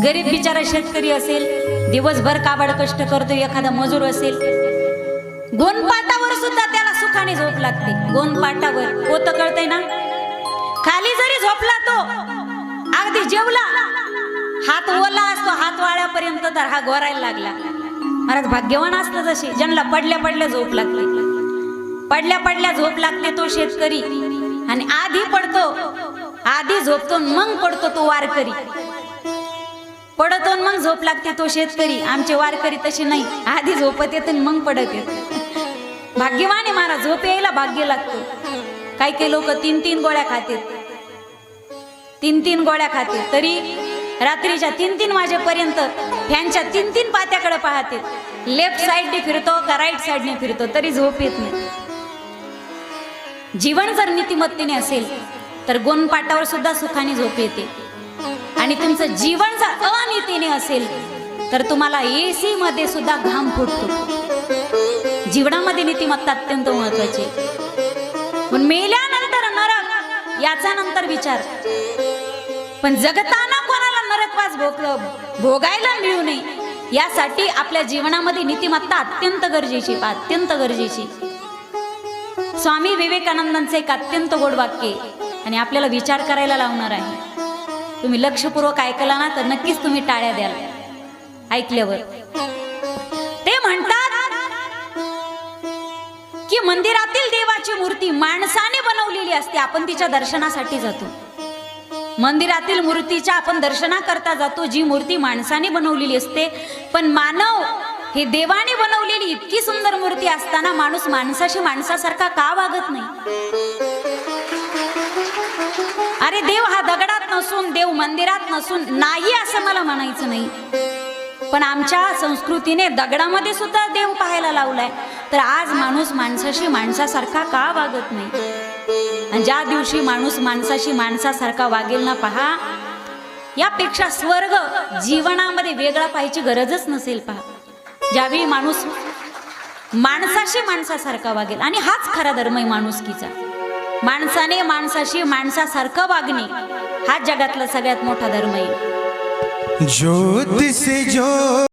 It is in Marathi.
गरीब बिचारा शेतकरी असेल, दिवसभर काबाड कष्ट करतो, एखादा मजूर असेल, गोनपाटावर सुद्धा त्याला सुखाने झोप लागते. गोनपाटावर होतं, कळतंय ना? खाली जरी झोपला तो, अगदी जेवला, हात ओला असतो, हात वाळ्यापर्यंत तर हा गोरायला लागला. महाराज भाग्यवान असतं जसे, ज्यांना पडल्या पडल्या झोप लागते, पडल्या पडल्या झोप लागते तो शेतकरी. आणि आधी पडतो, आधी झोपतो मग पडतो तो वारकरी. पडतो मग झोप लागते तो शेतकरी. आमचे वारकरी तसे नाही, आधी झोपत येते मग पडत येते. भाग्यवान आहे महाराज, झोप यायला भाग्य लागतो. काही काही लोक 3-3 गोळ्या खाते, 3-3 गोळ्या खाते, तरी रात्रीच्या 3-3 वाजेपर्यंत फॅनच्या 3-3 पात्याकडे पाहते. लेफ्ट साइडने फिरतो का राईट साइडने फिरतो, तरी झोप येत नाही. जीवन जर नीतिमत्तेने असेल तर गोनपाटावर सुद्धा सुखाने झोप येते. आणि तुमचं जीवन जर अनीतीने असेल तर तुम्हाला एसी मध्ये सुद्धा घाम फुटतो. जीवनामध्ये नीतिमत्ता अत्यंत महत्वाची. पण मेल्यानंतर नरक, याचा नंतर विचार. पण जगताना कोणाला नरकवास भोगायला मिळू नये यासाठी आपल्या जीवनामध्ये नीतिमत्ता अत्यंत गरजेची, अत्यंत गरजेची. स्वामी विवेकानंदांचे एक अत्यंत गोड वाक्य आणि आपल्याला विचार करायला लावणार आहे. तुम्ही लक्षपूर्वक ऐकला ना तर नक्कीच तुम्ही टाळ्या द्याल ऐकल्यावर. ते म्हणतात की मंदिरातील देवाची मूर्ती माणसाने बनवलेली असते, आपण तिच्या दर्शनासाठी जातो. मंदिरातील मूर्तीच्या आपण दर्शनाकरता जातो, जी मूर्ती माणसाने बनवलेली असते. पण मानव हे देवाने बनवलेली इतकी सुंदर मूर्ती असताना माणूस माणसाशी माणसासारखा का वागत नाही? अरे देव हा दगडात नसून, देव मंदिरात नसून नाही असं मला म्हणायचं नाही, पण आमच्या संस्कृतीने दगडामध्ये सुद्धा देव पाहायला लावलाय. तर आज माणूस माणसाशी माणसासारखा का वागत नाही? आणि ज्या दिवशी माणूस माणसाशी माणसासारखा वागेल ना, पहा, यापेक्षा स्वर्ग जीवनामध्ये वेगळा पाहायची गरजच नसेल. पहा, ज्यावेळी माणूस माणसाशी माणसासारखा वागेल, आणि हाच खरा धर्म आहे माणुसकीचा. माणसाने माणसाशी माणसासारखं वागणे हा जगातला सगळ्यात मोठा धर्म आहे. ज्योत से जो